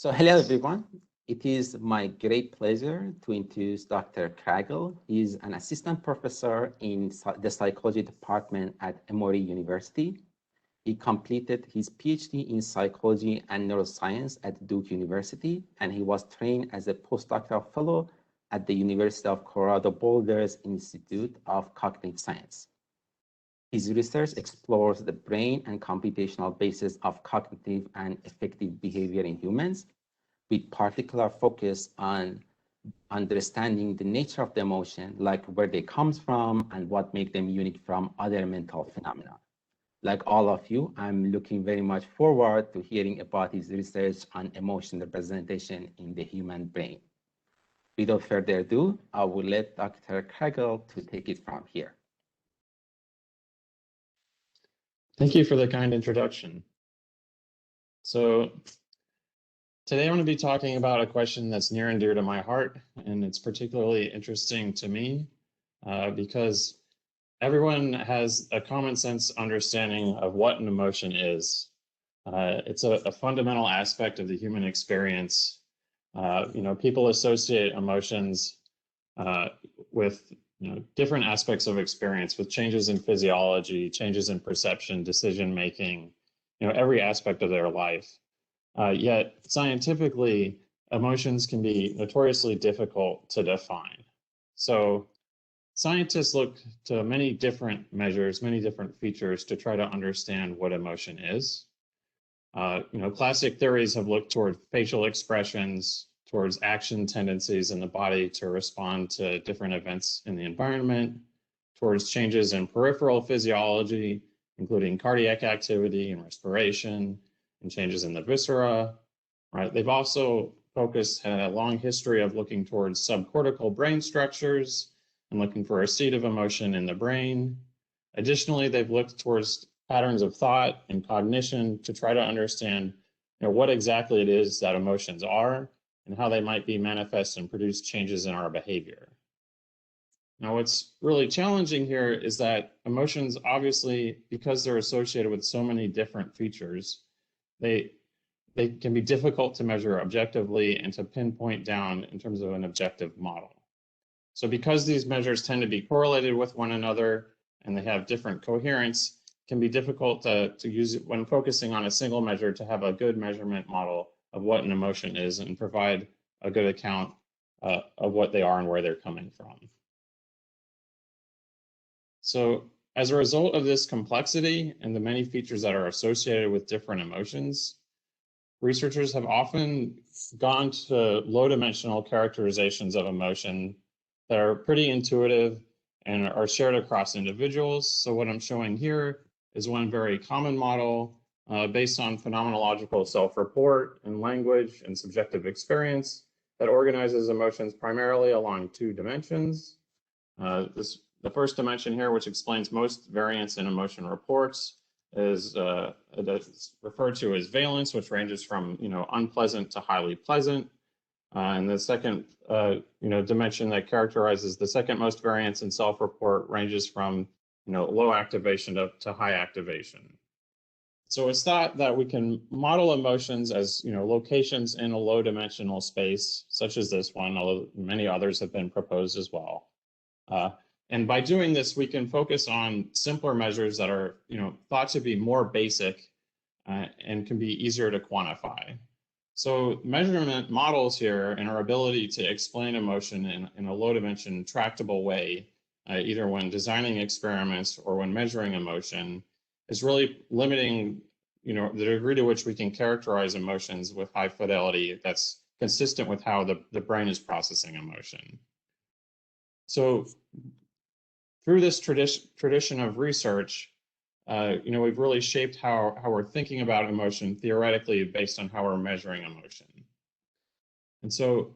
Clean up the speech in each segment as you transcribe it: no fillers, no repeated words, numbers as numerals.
So hello, everyone. It is my great pleasure to introduce Dr. Kragel. He's an assistant professor in the psychology department at Emory University. He completed his PhD in psychology and neuroscience at Duke University, and he was trained as a postdoctoral fellow at the University of Colorado Boulder's Institute of Cognitive Science. His research explores the brain and computational basis of cognitive and affective behavior in humans, with particular focus on understanding the nature of the emotion, like where they come from and what makes them unique from other mental phenomena. Like all of you, I'm looking very much forward to hearing about his research on emotion representation in the human brain. Without further ado, I will let Dr. Kragel to take it from here. Thank you for the kind introduction. So today I'm going to be talking about a question that's near and dear to my heart, and it's particularly interesting to me because everyone has a common sense understanding of what an emotion is. It's a fundamental aspect of the human experience. People associate emotions with different aspects of experience, with changes in physiology, changes in perception, decision making, every aspect of their life. Yet scientifically, emotions can be notoriously difficult to define. So scientists look to many different measures, many different features to try to understand what emotion is. Classic theories have looked toward facial expressions, towards action tendencies in the body to respond to different events in the environment, towards changes in peripheral physiology, including cardiac activity and respiration, and changes in the viscera. Right? They've also had a long history of looking towards subcortical brain structures and looking for a seat of emotion in the brain. Additionally, they've looked towards patterns of thought and cognition to try to understand what exactly it is that emotions are and how they might be manifest and produce changes in our behavior. Now, what's really challenging here is that emotions, obviously, because they're associated with so many different features, they can be difficult to measure objectively and to pinpoint down in terms of an objective model. So because these measures tend to be correlated with one another and they have different coherence, it can be difficult to use it when focusing on a single measure to have a good measurement model of what an emotion is and provide a good account of what they are and where they're coming from. So as a result of this complexity and the many features that are associated with different emotions, researchers have often gone to low-dimensional characterizations of emotion that are pretty intuitive and are shared across individuals. So what I'm showing here is one very common model based on phenomenological self-report and language and subjective experience that organizes emotions primarily along two dimensions. The first dimension here, which explains most variance in emotion reports, is referred to as valence, which ranges from unpleasant to highly pleasant. And the second dimension that characterizes the second most variance in self-report ranges from low activation to high activation. So it's thought that we can model emotions as locations in a low-dimensional space, such as this one, although many others have been proposed as well. And by doing this, we can focus on simpler measures that are thought to be more basic and can be easier to quantify. So measurement models here and our ability to explain emotion in a low-dimension tractable way, either when designing experiments or when measuring emotion, is really limiting the degree to which we can characterize emotions with high fidelity that's consistent with how the brain is processing emotion. So through this tradition of research, we've really shaped how we're thinking about emotion theoretically based on how we're measuring emotion. And so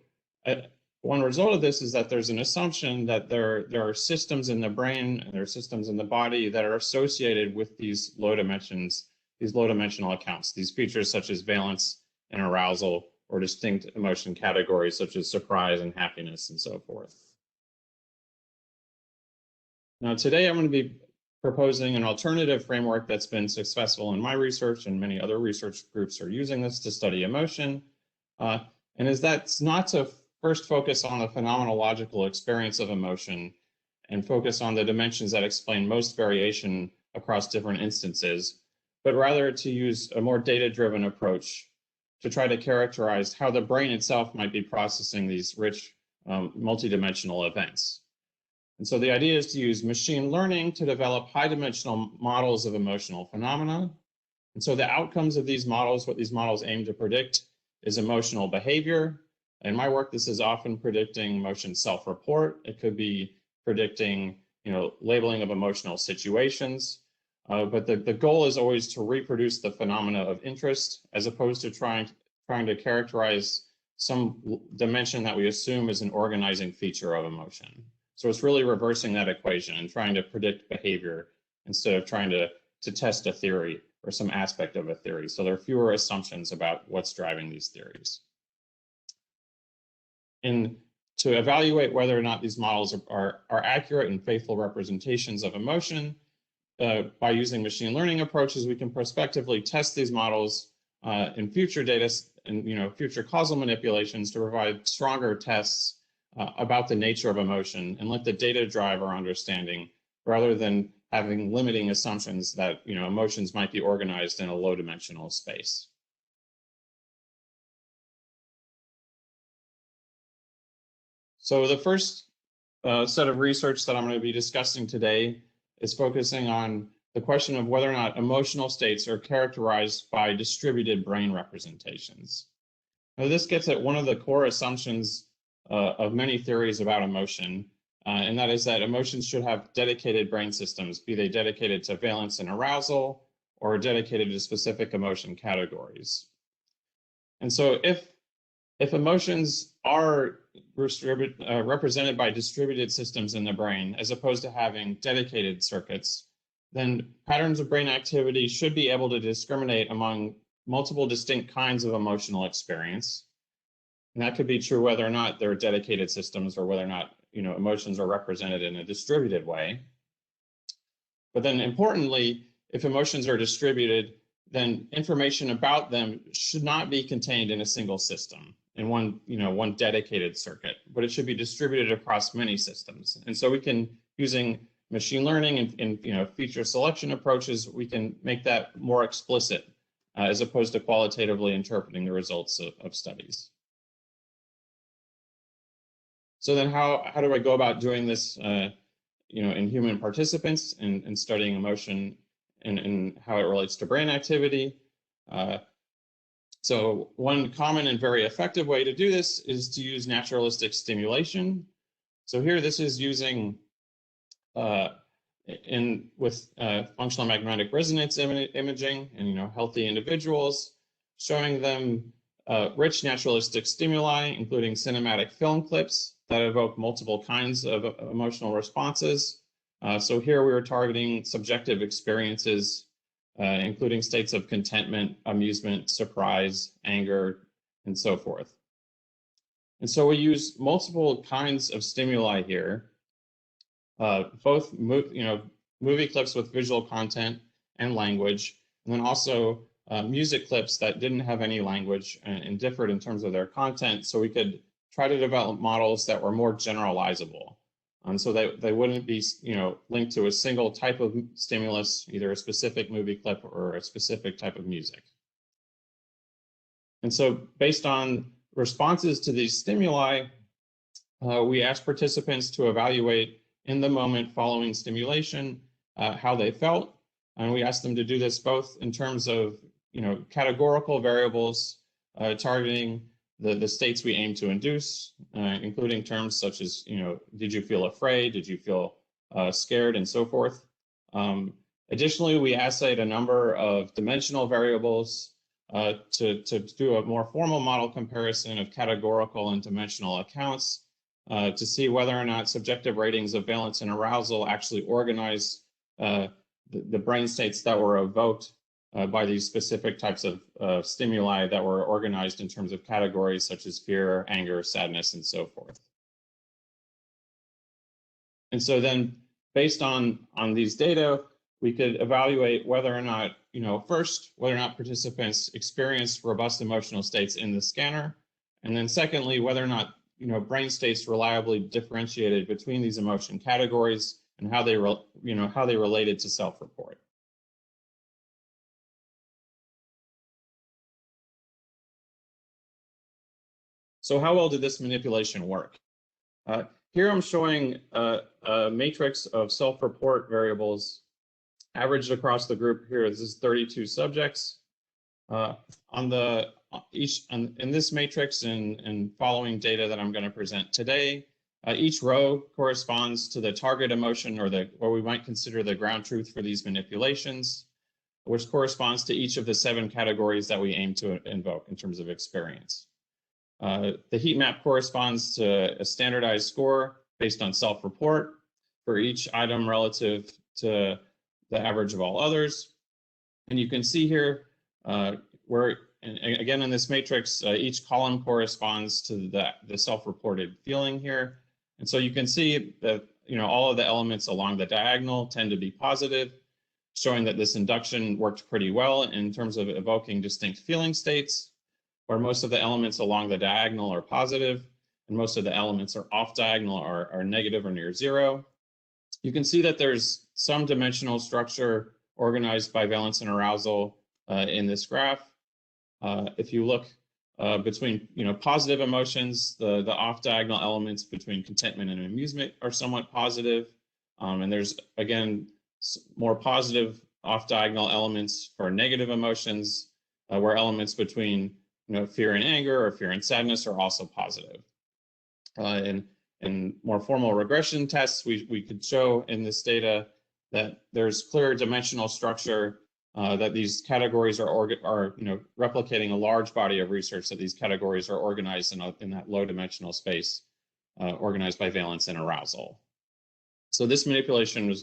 one result of this is that there's an assumption that there are systems in the brain and there are systems in the body that are associated with these low dimensional accounts, these features such as valence and arousal, or distinct emotion categories such as surprise and happiness and so forth. Now, today I'm going to be proposing an alternative framework that's been successful in my research, and many other research groups are using this to study emotion. and is that's not to first focus on the phenomenological experience of emotion and focus on the dimensions that explain most variation across different instances, but rather to use a more data-driven approach to try to characterize how the brain itself might be processing these rich multidimensional events. And so the idea is to use machine learning to develop high-dimensional models of emotional phenomena. And so the outcomes of these models, what these models aim to predict, is emotional behavior. In my work, this is often predicting emotion self-report. It could be predicting, labeling of emotional situations. But the goal is always to reproduce the phenomena of interest, as opposed to trying to characterize some dimension that we assume is an organizing feature of emotion. So it's really reversing that equation and trying to predict behavior instead of trying to test a theory or some aspect of a theory. So there are fewer assumptions about what's driving these theories. And to evaluate whether or not these models are accurate and faithful representations of emotion, by using machine learning approaches, we can prospectively test these models in future data and future causal manipulations to provide stronger tests about the nature of emotion and let the data drive our understanding rather than having limiting assumptions that emotions might be organized in a low-dimensional space. So the first set of research that I'm going to be discussing today is focusing on the question of whether or not emotional states are characterized by distributed brain representations. Now, this gets at one of the core assumptions of many theories about emotion, and that is that emotions should have dedicated brain systems, be they dedicated to valence and arousal or dedicated to specific emotion categories. And so if emotions are represented by distributed systems in the brain, as opposed to having dedicated circuits, then patterns of brain activity should be able to discriminate among multiple distinct kinds of emotional experience. And that could be true whether or not they're dedicated systems or whether or not emotions are represented in a distributed way. But then importantly, if emotions are distributed, then information about them should not be contained in a single system, in one dedicated circuit, but it should be distributed across many systems. And so we can, using machine learning and feature selection approaches, we can make that more explicit as opposed to qualitatively interpreting the results of studies. So then how do I go about doing this in human participants and studying emotion and how it relates to brain activity? So one common and very effective way to do this is to use naturalistic stimulation. So here this is using with functional magnetic resonance imaging and healthy individuals, showing them rich naturalistic stimuli, including cinematic film clips that evoke multiple kinds of emotional responses. So here we were targeting subjective experiences, including states of contentment, amusement, surprise, anger, and so forth. And so we use multiple kinds of stimuli here, both movie clips with visual content and language, and then also music clips that didn't have any language and differed in terms of their content, so we could try to develop models that were more generalizable. So they wouldn't be linked to a single type of stimulus, either a specific movie clip or a specific type of music. And so based on responses to these stimuli, we asked participants to evaluate in the moment following stimulation how they felt. And we asked them to do this both in terms of categorical variables targeting the states we aim to induce, including terms such as, did you feel afraid? Did you feel scared, and so forth. Additionally, we assayed a number of dimensional variables to do a more formal model comparison of categorical and dimensional accounts to see whether or not subjective ratings of valence and arousal actually organize the brain states that were evoked by these specific types of stimuli that were organized in terms of categories such as fear, anger, sadness, and so forth. And so then based on these data, we could evaluate whether or not, first, whether or not participants experienced robust emotional states in the scanner, And then secondly, whether or not brain states reliably differentiated between these emotion categories and how they related to self-report. So how well did this manipulation work? Here I'm showing a matrix of self-report variables averaged across the group. Here, this is 32 subjects. In this matrix and following data that I'm going to present today, each row corresponds to the target emotion, or what we might consider the ground truth for these manipulations, which corresponds to each of the 7 categories that we aim to invoke in terms of experience. The heat map corresponds to a standardized score based on self-report for each item relative to the average of all others. And you can see here where, and again, in this matrix, each column corresponds to the self-reported feeling here. And so you can see that all of the elements along the diagonal tend to be positive, showing that this induction worked pretty well in terms of evoking distinct feeling states, where most of the elements along the diagonal are positive, and most of the elements are off diagonal are negative or near 0. You can see that there's some dimensional structure organized by valence and arousal in this graph. If you look between positive emotions, the off diagonal elements between contentment and amusement are somewhat positive, and there's again more positive off diagonal elements for negative emotions, where elements between fear and anger or fear and sadness are also positive. In more formal regression tests, we could show in this data that there's clear dimensional structure, that these categories are replicating a large body of research, that these categories are organized in that low dimensional space, organized by valence and arousal. So this manipulation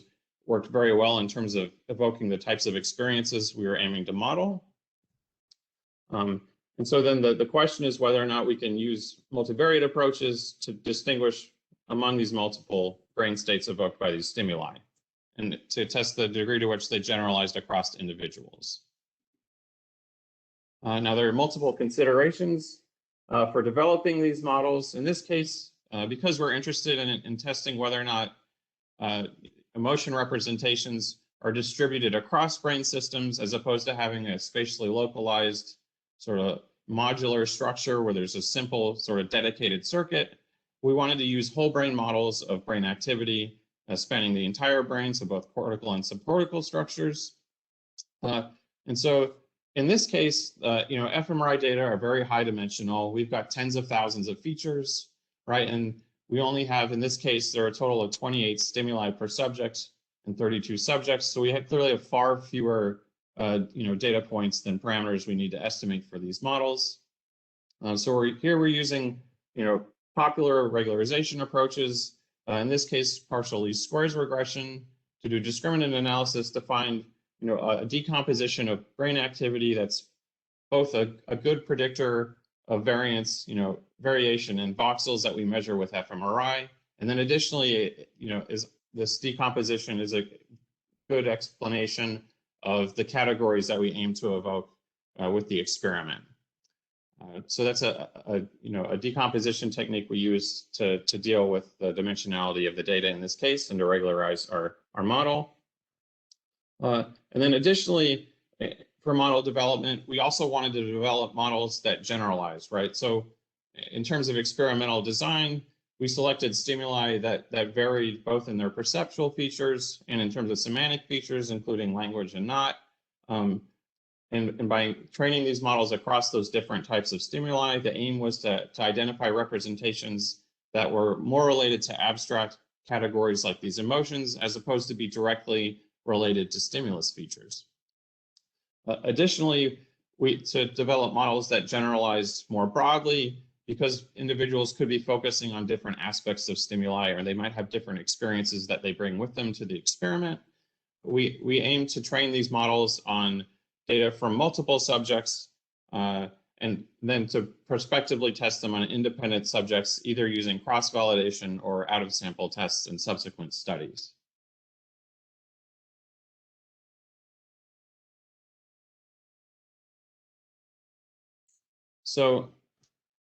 worked very well in terms of evoking the types of experiences we were aiming to model. And so then the question is whether or not we can use multivariate approaches to distinguish among these multiple brain states evoked by these stimuli, and to test the degree to which they generalized across individuals. Now, there are multiple considerations for developing these models. In this case, because we're interested in testing whether or not emotion representations are distributed across brain systems, as opposed to having a spatially localized sort of modular structure where there's a simple sort of dedicated circuit, we wanted to use whole brain models of brain activity spanning the entire brain, so both cortical and subcortical structures. And so in this case, fMRI data are very high dimensional. We've got tens of thousands of features, right? And we only have, in this case, there are a total of 28 stimuli per subject and 32 subjects. So we clearly have far fewer data points than parameters we need to estimate for these models. So we're using popular regularization approaches. In this case, partial least squares regression, to do discriminant analysis to find a decomposition of brain activity that's both a good predictor of variance, variation in voxels that we measure with fMRI, and then additionally, this decomposition is a good explanation of the categories that we aim to evoke with the experiment. So that's a decomposition technique we use to deal with the dimensionality of the data in this case and to regularize our model. And then additionally, for model development, we also wanted to develop models that generalize, right? So in terms of experimental design, we selected stimuli that varied both in their perceptual features and in terms of semantic features, including language and not. And by training these models across those different types of stimuli, the aim was to identify representations that were more related to abstract categories like these emotions, as opposed to be directly related to stimulus features. Additionally, to develop models that generalized more broadly, because individuals could be focusing on different aspects of stimuli, or they might have different experiences that they bring with them to the experiment. We aim to train these models on data from multiple subjects, and then to prospectively test them on independent subjects, either using cross-validation or out-of-sample tests in subsequent studies. So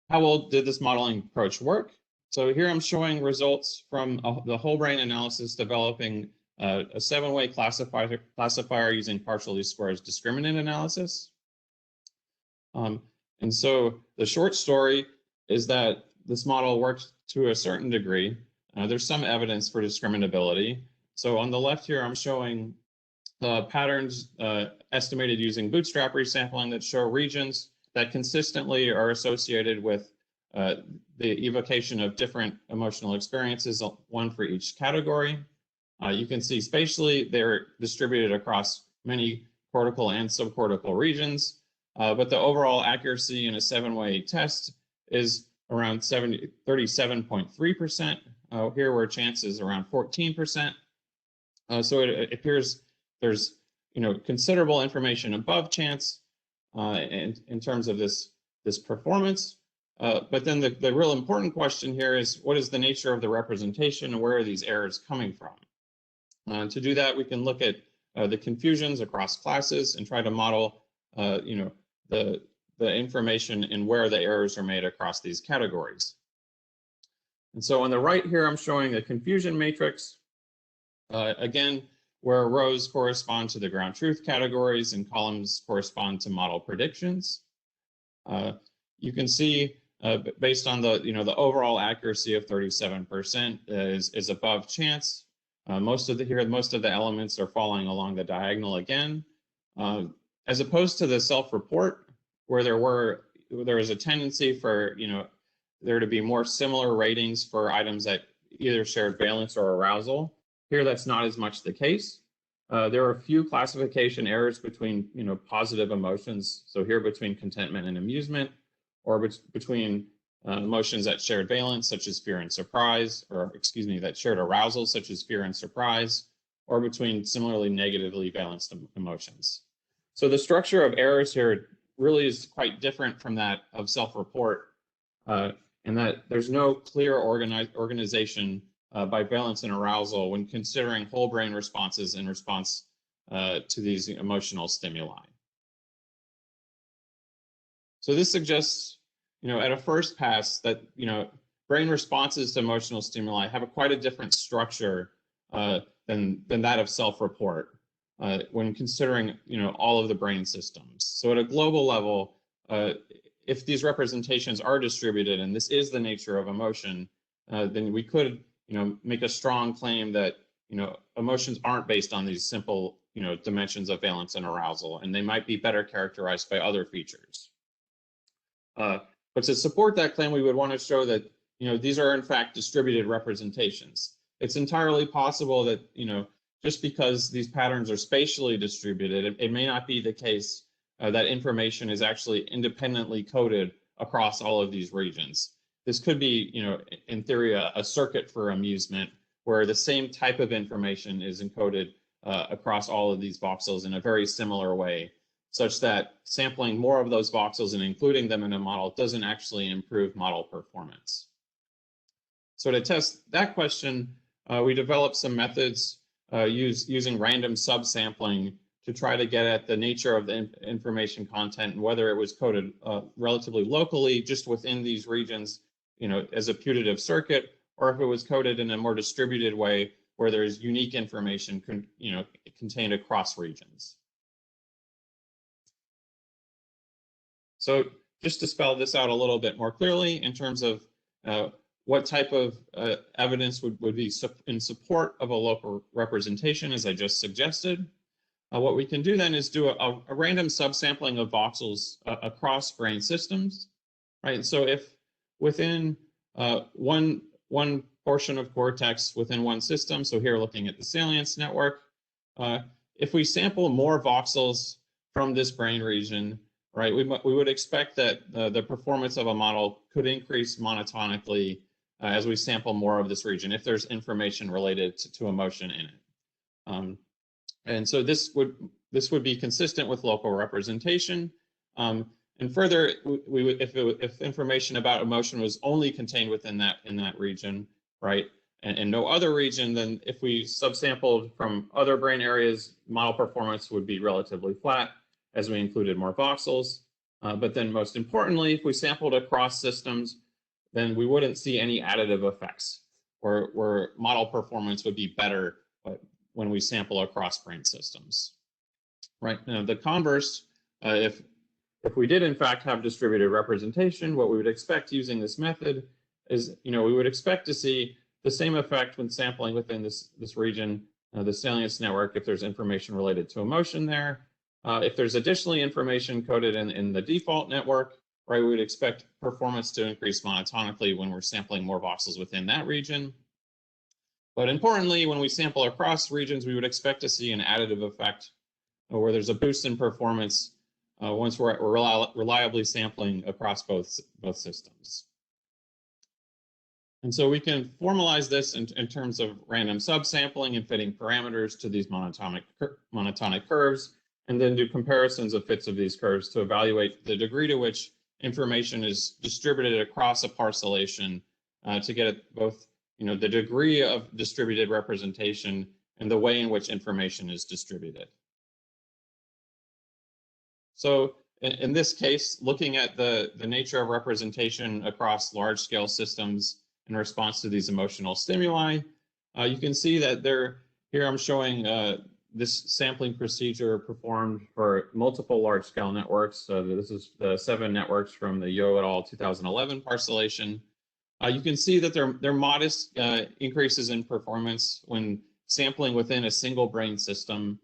how well did this modeling approach work? So here I'm showing results from the whole brain analysis developing a 7-way classifier using partial least squares discriminant analysis. And so the short story is that this model works to a certain degree. There's some evidence for discriminability. So on the left here, I'm showing patterns estimated using bootstrap resampling that show regions that consistently are associated with the evocation of different emotional experiences, one for each category. You can see spatially, they're distributed across many cortical and subcortical regions, but the overall accuracy in a 7-way test is around 37.3%. Here where chance is around 14%. So it appears there's considerable information above chance in terms of this performance. But then the real important question here is, what is the nature of the representation and where are these errors coming from? To do that, we can look at the confusions across classes and try to model the information and where the errors are made across these categories. And so on the right here, I'm showing the confusion matrix. Again, where rows correspond to the ground truth categories and columns correspond to model predictions. You can see based on the overall accuracy of 37% is above chance. Most of the elements are falling along the diagonal again, as opposed to the self-report, where there was a tendency for there to be more similar ratings for items that either shared valence or arousal. Here, that's not as much the case. There are a few classification errors between positive emotions. So here between contentment and amusement, or between emotions that shared valence, such as fear and surprise, or excuse me, that shared arousal, such as fear and surprise, or between similarly negatively valenced emotions. So the structure of errors here really is quite different from that of self-report, in that there's no clear organization by valence and arousal when considering whole brain responses in response to these emotional stimuli. So this suggests, at a first pass that, brain responses to emotional stimuli have quite a different structure than that of self-report when considering, all of the brain systems. So at a global level, if these representations are distributed, and this is the nature of emotion, then we could, make a strong claim that, emotions aren't based on these simple, dimensions of valence and arousal, and they might be better characterized by other features. But to support that claim, we would want to show that, these are in fact distributed representations. It's entirely possible that, just because these patterns are spatially distributed, it may not be the case that information is actually independently coded across all of these regions. This could be, in theory, a circuit for amusement, where the same type of information is encoded across all of these voxels in a very similar way, such that sampling more of those voxels and including them in a model doesn't actually improve model performance. So to test that question, we developed some methods using random subsampling to try to get at the nature of the information content and whether it was coded relatively locally just within these regions, as a putative circuit, or if it was coded in a more distributed way where there's unique information contained across regions. So just to spell this out a little bit more clearly in terms of what type of evidence would be in support of a local representation, as I just suggested. What we can do then is do a random subsampling of voxels across brain systems, right? So if within one portion of cortex within one system, so here looking at the salience network, if we sample more voxels from this brain region, right, we would expect that the performance of a model could increase monotonically as we sample more of this region if there's information related to emotion in it. And so this would be consistent with local representation. And further, if information about emotion was only contained within that region, right, and no other region, then if we subsampled from other brain areas, model performance would be relatively flat as we included more voxels. But then most importantly, if we sampled across systems, then we wouldn't see any additive effects where model performance would be better when we sample across brain systems. Right now, the converse, if we did in fact have distributed representation, what we would expect using this method is, we would expect to see the same effect when sampling within this region, the salience network, if there's information related to emotion there. If there's additionally information coded in the default network, right, we would expect performance to increase monotonically when we're sampling more voxels within that region. But importantly, when we sample across regions, we would expect to see an additive effect where there's a boost in performance once we're reliably sampling across both systems. And so we can formalize this in terms of random subsampling and fitting parameters to these monotonic curves, and then do comparisons of fits of these curves to evaluate the degree to which information is distributed across a parcellation to get at both the degree of distributed representation and the way in which information is distributed. So in this case, looking at the nature of representation across large-scale systems in response to these emotional stimuli, you can see that here I'm showing this sampling procedure performed for multiple large-scale networks. So this is the 7 networks from the Yo et al. 2011 parcellation. You can see that they're modest increases in performance when sampling within a single brain system.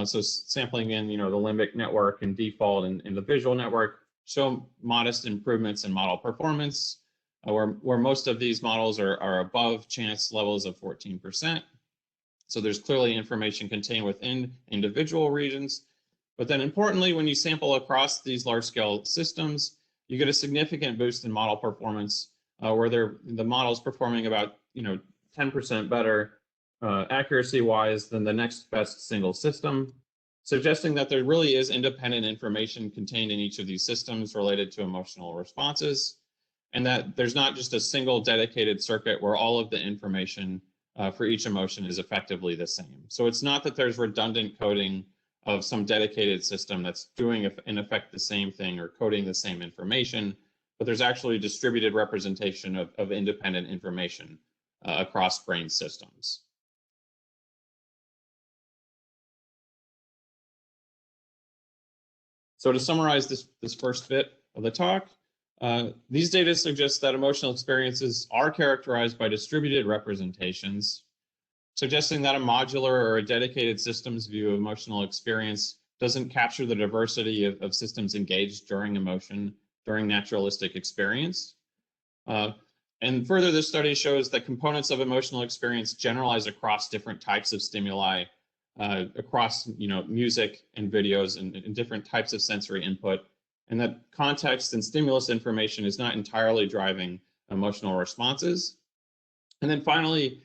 So sampling in the limbic network and default and the visual network show modest improvements in model performance, where most of these models are above chance levels of 14%. So there's clearly information contained within individual regions. But then importantly, when you sample across these large-scale systems, you get a significant boost in model performance where the model's performing about 10% better accuracy-wise than the next best single system, suggesting that there really is independent information contained in each of these systems related to emotional responses, and that there's not just a single dedicated circuit where all of the information for each emotion is effectively the same. So it's not that there's redundant coding of some dedicated system that's doing in effect the same thing or coding the same information, but there's actually distributed representation of independent information across brain systems. So to summarize this first bit of the talk, these data suggest that emotional experiences are characterized by distributed representations, suggesting that a modular or a dedicated systems view of emotional experience doesn't capture the diversity of systems engaged during emotion, during naturalistic experience. And further, this study shows that components of emotional experience generalize across different types of stimuli, across music and videos and different types of sensory input, and that context and stimulus information is not entirely driving emotional responses. And then finally,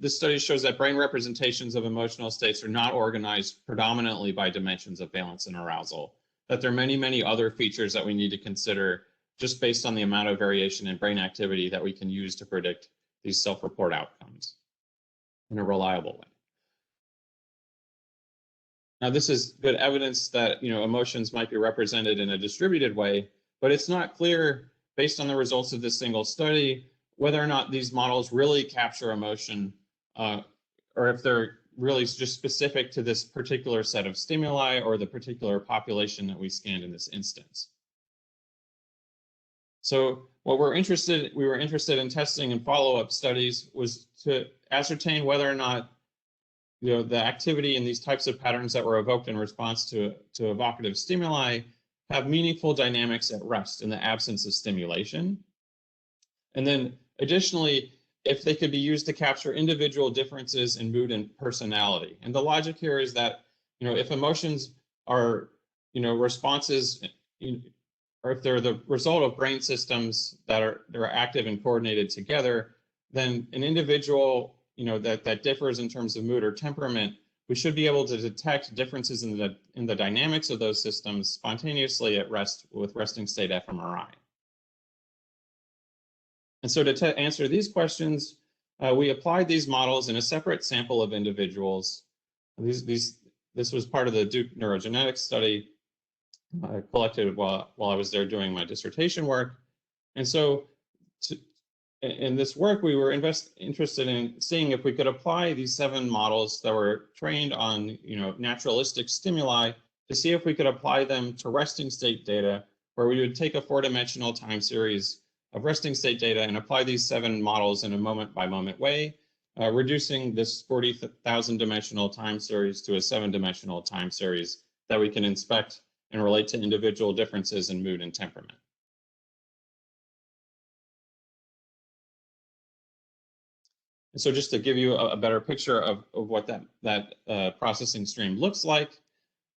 this study shows that brain representations of emotional states are not organized predominantly by dimensions of valence and arousal, that there are many, many other features that we need to consider just based on the amount of variation in brain activity that we can use to predict these self-report outcomes in a reliable way. Now, this is good evidence that emotions might be represented in a distributed way, but it's not clear based on the results of this single study whether or not these models really capture emotion or if they're really just specific to this particular set of stimuli or the particular population that we scanned in this instance. So what we were interested in testing in follow-up studies was to ascertain whether or not the activity in these types of patterns that were evoked in response to evocative stimuli have meaningful dynamics at rest in the absence of stimulation. And then additionally, if they could be used to capture individual differences in mood and personality. And the logic here is that, if emotions are, responses, or if they're the result of brain systems that are active and coordinated together, then an individual that differs in terms of mood or temperament, we should be able to detect differences in the dynamics of those systems spontaneously at rest with resting state fMRI. And so to answer these questions, we applied these models in a separate sample of individuals. This was part of the Duke neurogenetics study. collected while I was there doing my dissertation work. And so in this work, we were interested in seeing if we could apply these 7 models that were trained on naturalistic stimuli to see if we could apply them to resting state data, where we would take a 4-dimensional time series of resting state data and apply these 7 models in a moment-by-moment way, reducing this 40,000 dimensional time series to a 7-dimensional time series that we can inspect and relate to individual differences in mood and temperament. And so just to give you a better picture of what that processing stream looks like,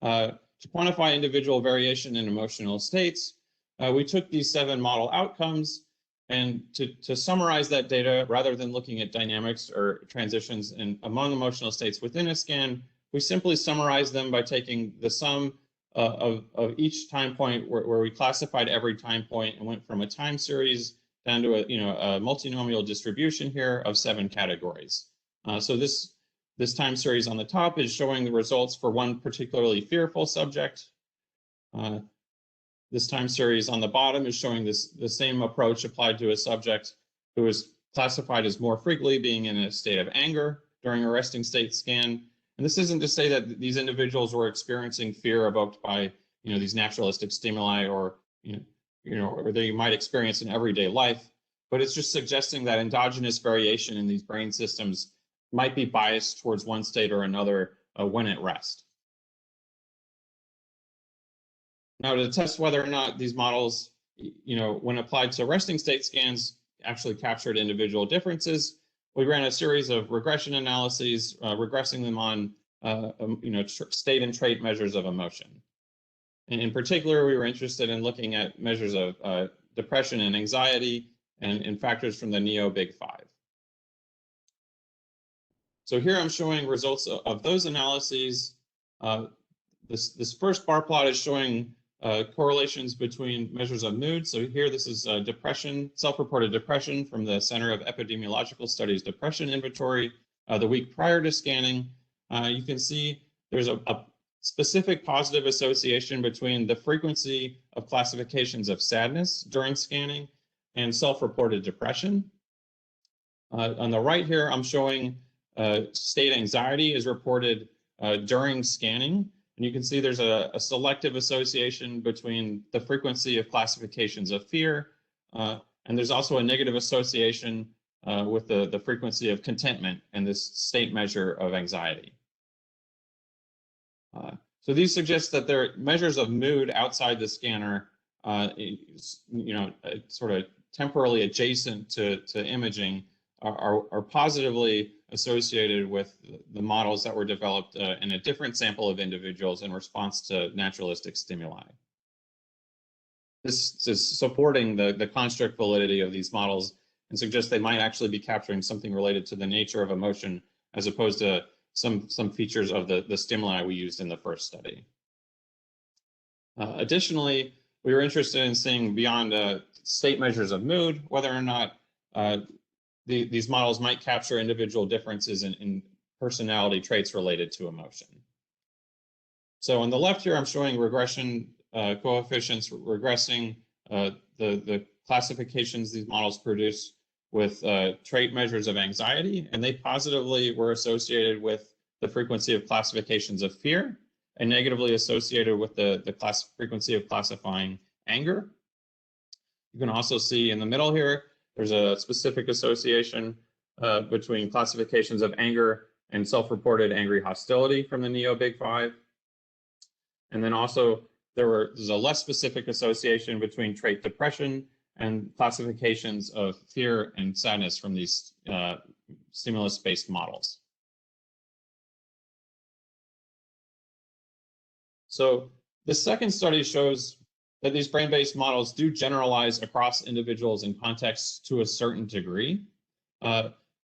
to quantify individual variation in emotional states, we took these 7 model outcomes, and to summarize that data, rather than looking at dynamics or transitions among emotional states within a scan, we simply summarized them by taking the sum of each time point, where we classified every time point and went from a time series down to a multinomial distribution here of 7 categories. So this time series on the top is showing the results for one particularly fearful subject. This time series on the bottom is showing the same approach applied to a subject who is classified as more frequently being in a state of anger during a resting state scan. And this isn't to say that these individuals were experiencing fear evoked by these naturalistic stimuli, or or they might experience in everyday life, but it's just suggesting that endogenous variation in these brain systems might be biased towards one state or another when at rest. Now, to test whether or not these models, when applied to resting state scans, actually captured individual differences, we ran a series of regression analyses, regressing them on state and trait measures of emotion. And in particular, we were interested in looking at measures of depression and anxiety and factors from the Neo-Big Five. So here I'm showing results of those analyses. This first bar plot is showing correlations between measures of mood. So here, this is depression, self-reported depression from the Center of Epidemiological Studies Depression Inventory the week prior to scanning. You can see there's a specific positive association between the frequency of classifications of sadness during scanning and self-reported depression. On the right here, I'm showing state anxiety is reported during scanning. And you can see there's a selective association between the frequency of classifications of fear, and there's also a negative association with the frequency of contentment and this state measure of anxiety. So these suggest that there are measures of mood outside the scanner, sort of temporally adjacent to imaging, are positively associated with the models that were developed in a different sample of individuals in response to naturalistic stimuli. This is supporting the construct validity of these models and suggests they might actually be capturing something related to the nature of emotion, as opposed to some features of the stimuli we used in the first study. Additionally, we were interested in seeing beyond state measures of mood, whether or not these models might capture individual differences in personality traits related to emotion. So on the left here, I'm showing regression coefficients regressing the classifications these models produce with trait measures of anxiety, and they positively were associated with the frequency of classifications of fear and negatively associated with the frequency of classifying anger. You can also see in the middle here, there's a specific association between classifications of anger and self-reported angry hostility from the Neo-Big Five. And then also there's a less specific association between trait depression and classifications of fear and sadness from these stimulus-based models. So the second study shows that these brain-based models do generalize across individuals and contexts to a certain degree,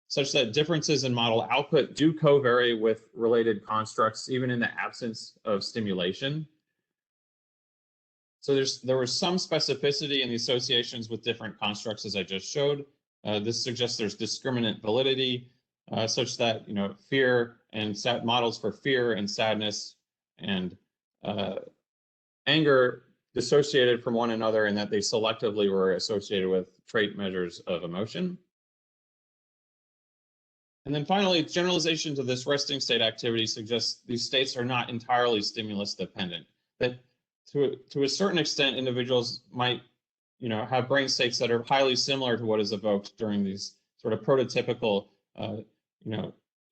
such that differences in model output do co-vary with related constructs, even in the absence of stimulation. So there was some specificity in the associations with different constructs, as I just showed. This suggests there's discriminant validity, such that fear and models for fear and sadness and anger dissociated from one another and that they selectively were associated with trait measures of emotion. And then finally, generalization of this resting state activity suggests these states are not entirely stimulus dependent, that to a certain extent, individuals might have brain states that are highly similar to what is evoked during these sort of prototypical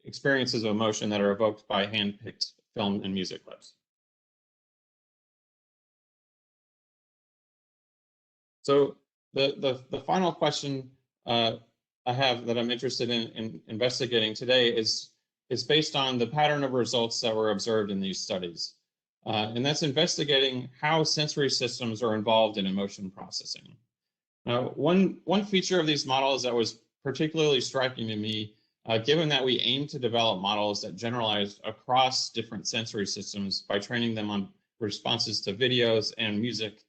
experiences of emotion that are evoked by hand-picked film and music clips. So the final question I have that I'm interested in investigating today is based on the pattern of results that were observed in these studies. And that's investigating how sensory systems are involved in emotion processing. Now, one feature of these models that was particularly striking to me, given that we aim to develop models that generalize across different sensory systems by training them on responses to videos and music,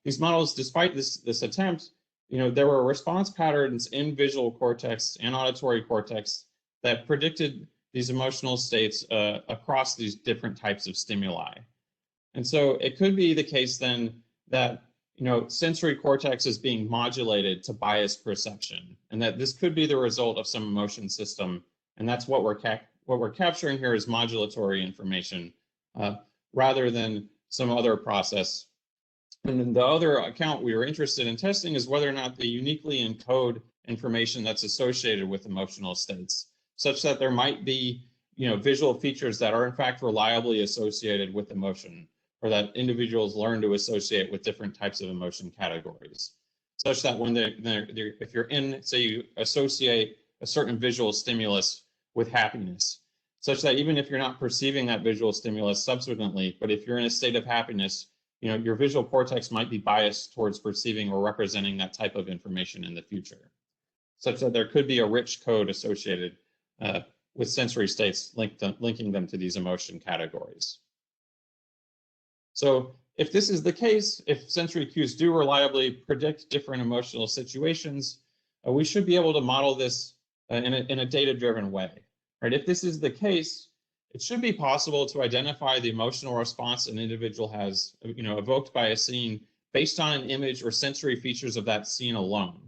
these models, despite this attempt, there were response patterns in visual cortex and auditory cortex that predicted these emotional states across these different types of stimuli. And so it could be the case then that sensory cortex is being modulated to bias perception, and that this could be the result of some emotion system. And that's what we're capturing here is modulatory information rather than some other process. And then the other account we were interested in testing is whether or not they uniquely encode information that's associated with emotional states, such that there might be visual features that are in fact reliably associated with emotion, or that individuals learn to associate with different types of emotion categories, such that when if you're in, say you associate a certain visual stimulus with happiness, such that even if you're not perceiving that visual stimulus subsequently, but if you're in a state of happiness, your visual cortex might be biased towards perceiving or representing that type of information in the future, such that there could be a rich code associated with sensory states linking them to these emotion categories. So if this is the case, if sensory cues do reliably predict different emotional situations, we should be able to model this in a data-driven way, right? If this is the case, it should be possible to identify the emotional response an individual has, evoked by a scene based on an image or sensory features of that scene alone,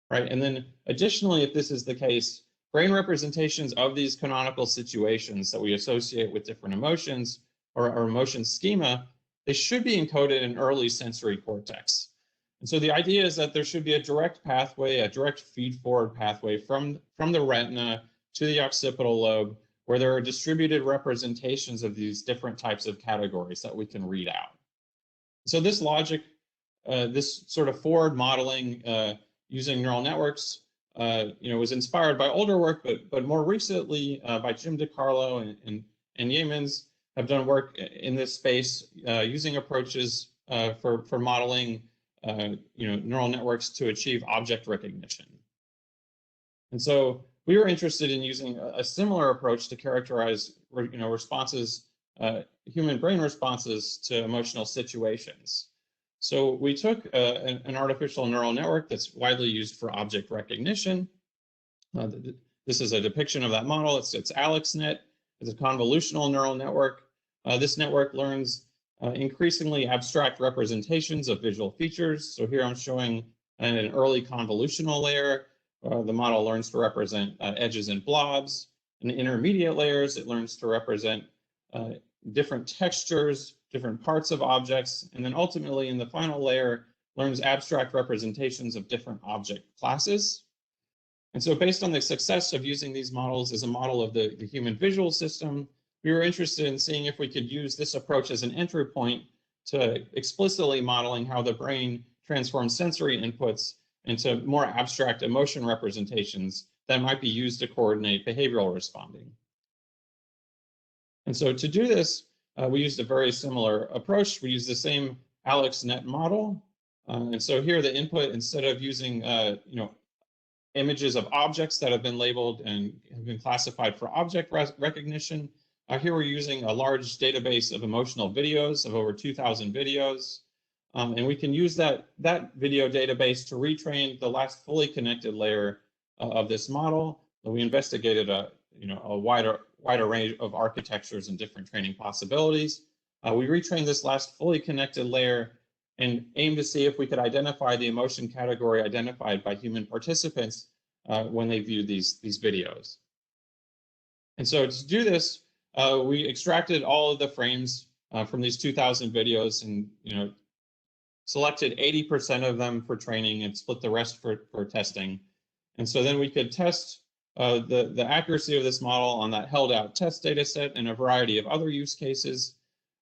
right? And then additionally, if this is the case, brain representations of these canonical situations that we associate with different emotions or emotion schema, they should be encoded in early sensory cortex. And so the idea is that there should be a direct pathway, a direct feed-forward pathway from the retina to the occipital lobe, where there are distributed representations of these different types of categories that we can read out. So this logic, this sort of forward modeling using neural networks, was inspired by older work, but more recently by Jim DiCarlo and Yeamans have done work in this space using approaches for modeling neural networks to achieve object recognition. And so we were interested in using a similar approach to characterize responses, human brain responses to emotional situations. So we took an artificial neural network that's widely used for object recognition. This is a depiction of that model. It's AlexNet. It's a convolutional neural network. This network learns increasingly abstract representations of visual features. So here I'm showing an early convolutional layer. The model learns to represent edges and blobs. In the intermediate layers, it learns to represent different textures, different parts of objects, and then ultimately in the final layer, learns abstract representations of different object classes. And so based on the success of using these models as a model of the human visual system, we were interested in seeing if we could use this approach as an entry point to explicitly modeling how the brain transforms sensory inputs into more abstract emotion representations that might be used to coordinate behavioral responding. And so to do this, we used a very similar approach. We used the same AlexNet model. And so here the input, instead of using images of objects that have been labeled and have been classified for object recognition, here we're using a large database of emotional videos of over 2,000 videos. And we can use that video database to retrain the last fully connected layer of this model. We investigated a wider range of architectures and different training possibilities. we retrained this last fully connected layer and aimed to see if we could identify the emotion category identified by human participants when they viewed these videos. And so to do this, we extracted all of the frames from these 2,000 videos and selected 80% of them for training and split the rest for testing. And so then we could test the accuracy of this model on that held out test data set and a variety of other use cases.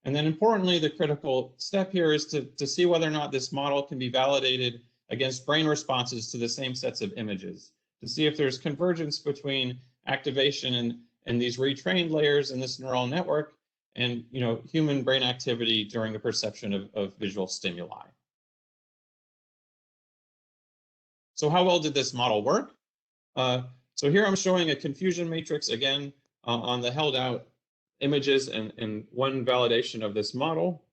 And then importantly, the critical step here is to see whether or not this model can be validated against brain responses to the same sets of images, to see if there's convergence between activation and these retrained layers in this neural network and human brain activity during the perception of visual stimuli. So how well did this model work? So here I'm showing a confusion matrix again on the held out images and one validation of this model.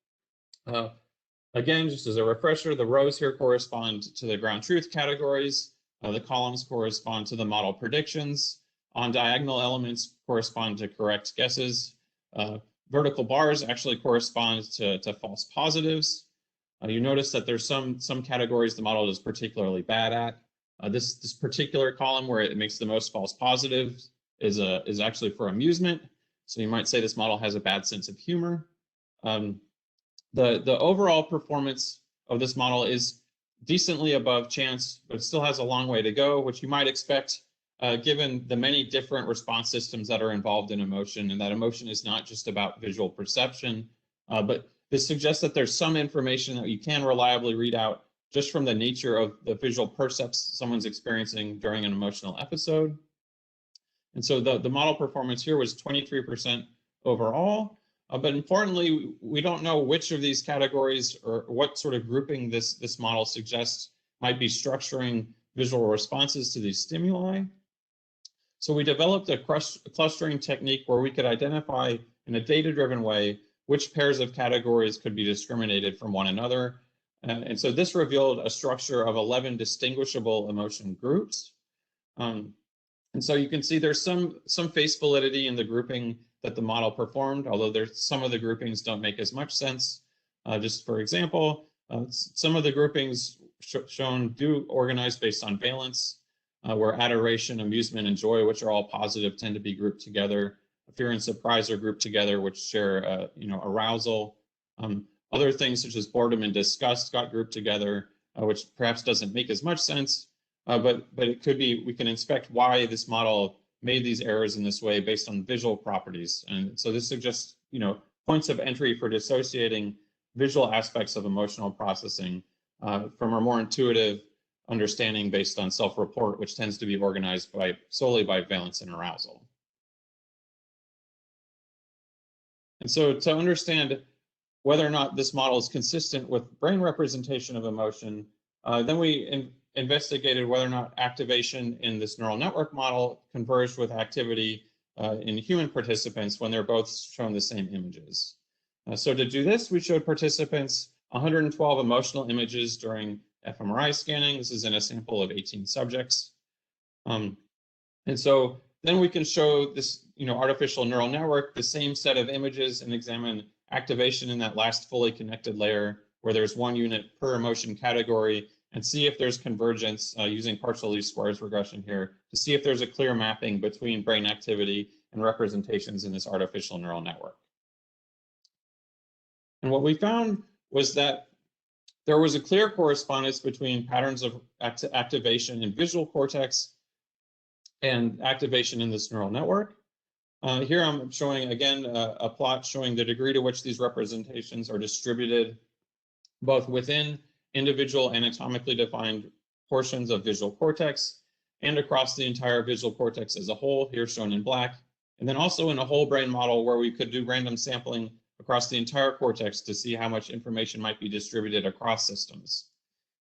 Again, just as a refresher, the rows here correspond to the ground truth categories. The columns correspond to the model predictions. On diagonal elements correspond to correct guesses. Vertical bars actually correspond to false positives. You notice that there's some categories the model is particularly bad at. This particular column where it makes the most false positives is actually for amusement. So you might say this model has a bad sense of humor. The overall performance of this model is decently above chance, but it still has a long way to go, which you might expect given the many different response systems that are involved in emotion, and that emotion is not just about visual perception, but this suggests that there's some information that you can reliably read out just from the nature of the visual percepts someone's experiencing during an emotional episode. And so the model performance here was 23% overall, but importantly, we don't know which of these categories or what sort of grouping this model suggests might be structuring visual responses to these stimuli. So we developed a clustering technique where we could identify in a data-driven way which pairs of categories could be discriminated from one another. And so this revealed a structure of 11 distinguishable emotion groups. And so you can see there's some face validity in the grouping that the model performed, although some of the groupings don't make as much sense. Just for example, some of the groupings shown do organize based on valence, where adoration, amusement, and joy, which are all positive, tend to be grouped together. Fear and surprise are grouped together, which share arousal. Other things such as boredom and disgust got grouped together, which perhaps doesn't make as much sense, but it could be, we can inspect why this model made these errors in this way based on visual properties. And so this suggests, points of entry for dissociating visual aspects of emotional processing from a more intuitive understanding based on self-report, which tends to be organized solely by valence and arousal. And so to understand whether or not this model is consistent with brain representation of emotion, then we investigated whether or not activation in this neural network model converged with activity in human participants when they're both shown the same images. So to do this, we showed participants 112 emotional images during fMRI scanning. This is in a sample of 18 subjects. And so then we can show this artificial neural network the same set of images and examine activation in that last fully connected layer where there's one unit per emotion category, and see if there's convergence using partial least squares regression here to see if there's a clear mapping between brain activity and representations in this artificial neural network. And what we found was that there was a clear correspondence between patterns of activation in visual cortex and activation in this neural network. Here I'm showing, again, a plot showing the degree to which these representations are distributed both within individual anatomically defined portions of visual cortex and across the entire visual cortex as a whole, here shown in black, and then also in a whole brain model where we could do random sampling across the entire cortex to see how much information might be distributed across systems.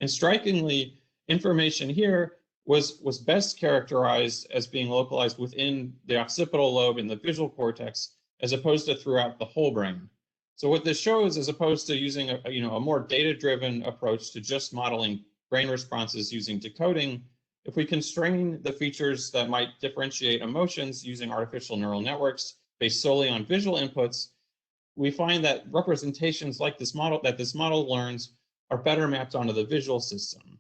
And strikingly, information here was best characterized as being localized within the occipital lobe in the visual cortex, as opposed to throughout the whole brain. So what this shows, as opposed to using a more data-driven approach to just modeling brain responses using decoding, if we constrain the features that might differentiate emotions using artificial neural networks based solely on visual inputs, we find that representations like this model learns are better mapped onto the visual system.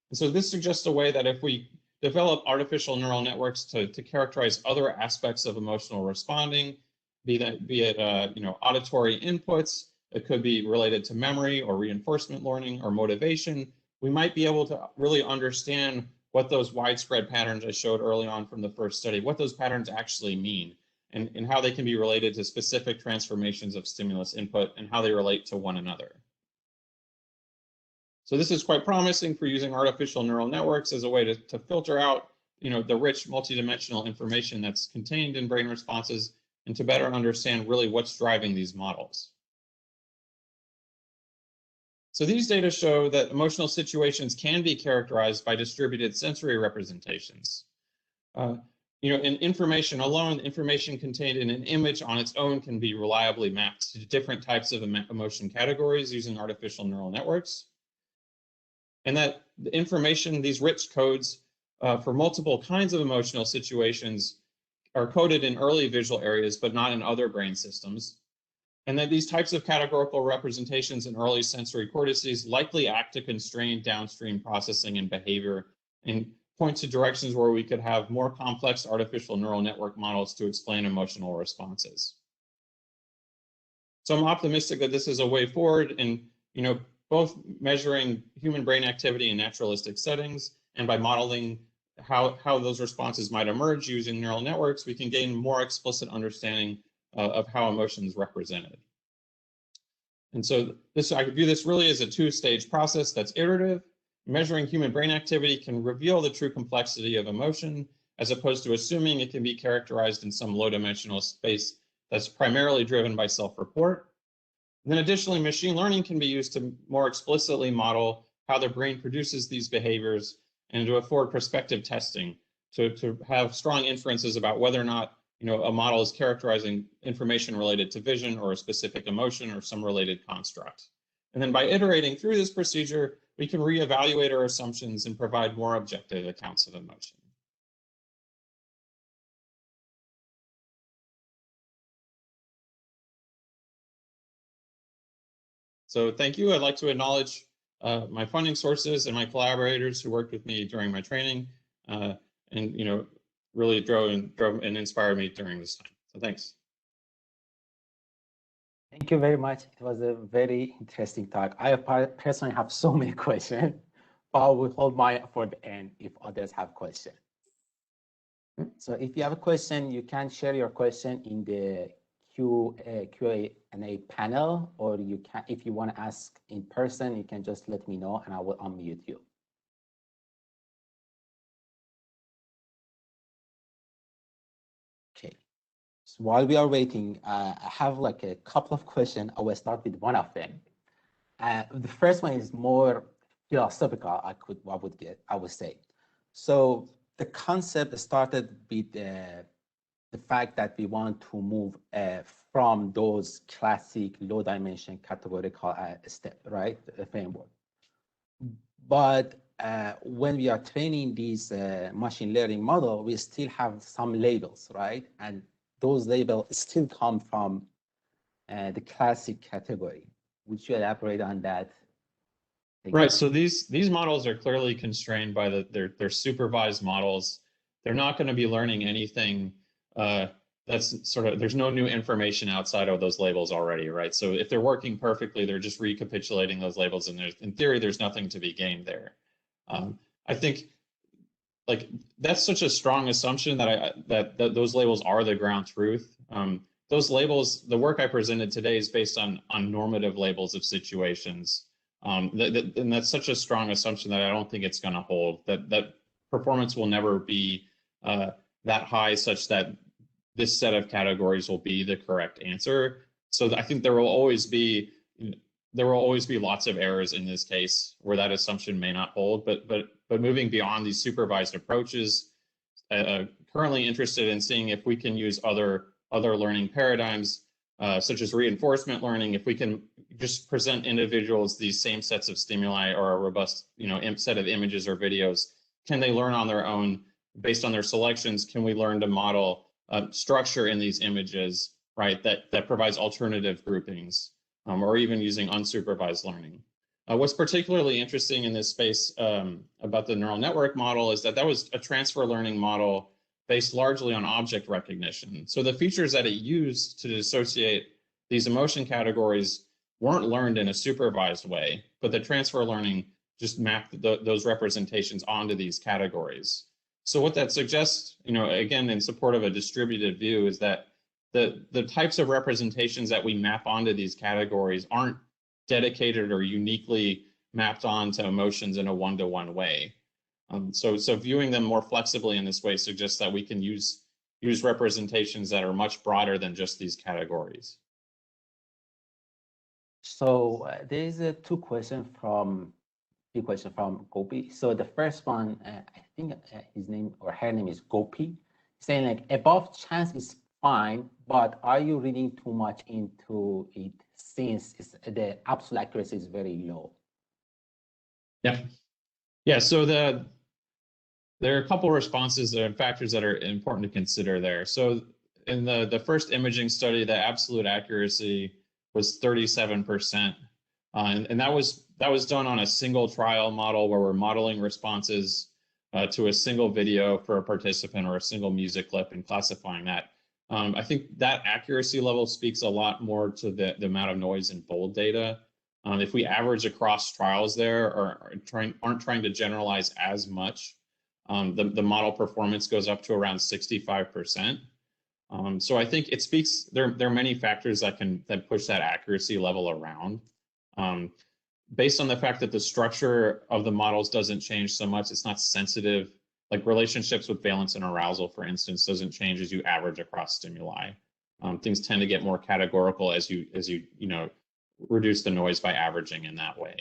And so this suggests a way that if we develop artificial neural networks to characterize other aspects of emotional responding, be it auditory inputs, it could be related to memory or reinforcement learning or motivation, we might be able to really understand what those widespread patterns I showed early on from the first study, what those patterns actually mean, and how they can be related to specific transformations of stimulus input and how they relate to one another. So this is quite promising for using artificial neural networks as a way to filter out the rich multidimensional information that's contained in brain responses and to better understand really what's driving these models. So these data show that emotional situations can be characterized by distributed sensory representations. In information alone, information contained in an image on its own can be reliably mapped to different types of emotion categories using artificial neural networks. And that the information, these rich codes for multiple kinds of emotional situations are coded in early visual areas, but not in other brain systems. And that these types of categorical representations in early sensory cortices likely act to constrain downstream processing and behavior and point to directions where we could have more complex artificial neural network models to explain emotional responses. So I'm optimistic that this is a way forward in, both measuring human brain activity in naturalistic settings and by modeling how those responses might emerge using neural networks, we can gain more explicit understanding of how emotion is represented. And so I view this really as a two-stage process that's iterative. Measuring human brain activity can reveal the true complexity of emotion, as opposed to assuming it can be characterized in some low-dimensional space that's primarily driven by self-report. Then additionally, machine learning can be used to more explicitly model how the brain produces these behaviors and to afford prospective testing to have strong inferences about whether or not a model is characterizing information related to vision or a specific emotion or some related construct. And then by iterating through this procedure, we can reevaluate our assumptions and provide more objective accounts of emotion. So thank you. I'd like to acknowledge my funding sources and my collaborators who worked with me during my training and really drove and inspired me during this time. So thanks. Thank you very much. It was a very interesting talk. I personally have so many questions, but I will hold mine for the end if others have questions. So if you have a question, you can share your question in the Q&A panel, or you can, if you want to ask in person, you can just let me know and I will unmute you. Okay. So while we are waiting, I have like a couple of questions. I will start with one of them. The first one is more philosophical, I would say. So the concept started with the fact that we want to move from those classic low dimension categorical step, right, framework. But when we are training these machine learning model, we still have some labels, right? And those labels still come from the classic category. Would you elaborate on that? Right. So these models are clearly constrained by they're supervised models. They're not going to be learning anything that's there's no new information outside of those labels already, right? So if they're working perfectly, they're just recapitulating those labels, and in theory, there's nothing to be gained there. I think like that's such a strong assumption that those labels are the ground truth. Those labels, the work I presented today is based on normative labels of situations. And that's such a strong assumption that I don't think it's going to hold, that performance will never be that high such that this set of categories will be the correct answer. So I think there will always be lots of errors in this case where that assumption may not hold, but moving beyond these supervised approaches, currently interested in seeing if we can use other learning paradigms, such as reinforcement learning, if we can just present individuals these same sets of stimuli or a robust set of images or videos. Can they learn on their own based on their selections? Can we learn to model structure in these images right, that provides alternative groupings, or even using unsupervised learning. What's particularly interesting in this space about the neural network model is that was a transfer learning model based largely on object recognition. So the features that it used to dissociate these emotion categories weren't learned in a supervised way, but the transfer learning just mapped those representations onto these categories. So what that suggests, again, in support of a distributed view, is that the types of representations that we map onto these categories aren't dedicated or uniquely mapped onto emotions in a one-to-one way. So viewing them more flexibly in this way suggests that we can use representations that are much broader than just these categories. So there's two questions from Gopi. So the first one, I think his name or her name is Gopi, saying like above chance is fine, but are you reading too much into it since the absolute accuracy is very low? Yeah. So there are a couple of responses and factors that are important to consider there. So in the first imaging study, the absolute accuracy was 37%, and that was done on a single trial model where we're modeling responses to a single video for a participant or a single music clip and classifying that. I think that accuracy level speaks a lot more to the amount of noise in bold data. If we average across trials there or aren't trying to generalize as much, the model performance goes up to around 65%. So I think it speaks, there are many factors that push that accuracy level around. Based on the fact that the structure of the models doesn't change so much, it's not sensitive, like relationships with valence and arousal, for instance, doesn't change as you average across stimuli. Things tend to get more categorical as you reduce the noise by averaging in that way.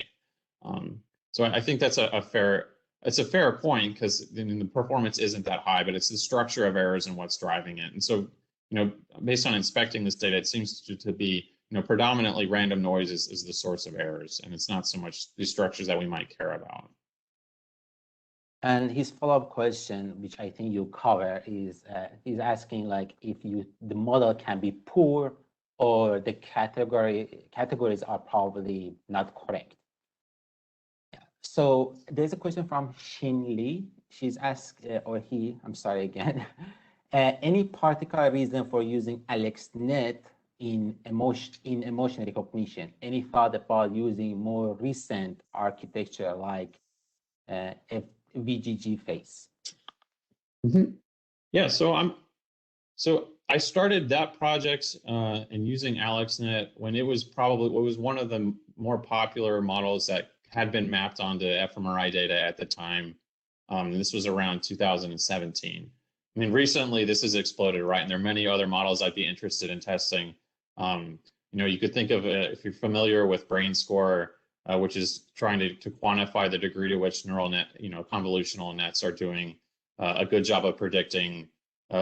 So I think that's a fair point, because the performance isn't that high, but it's the structure of errors and what's driving it. And so, based on inspecting this data, it seems to be, predominantly random noise is the source of errors, and it's not so much the structures that we might care about. And his follow-up question, which I think you cover, is he's asking like if the model can be poor or the categories are probably not correct. Yeah. So there's a question from Shin Lee. She's asked, or he, I'm sorry again, any particular reason for using AlexNet in emotion recognition? Any thought about using more recent architecture like VGG face? Mm-hmm. Yeah, so I started that project and using AlexNet when it was one of the more popular models that had been mapped onto fMRI data at the time. This was around 2017. I mean, recently this has exploded, right? And there are many other models I'd be interested in testing. You could think of if you're familiar with BrainScore, which is trying to quantify the degree to which neural net, convolutional nets are doing a good job of predicting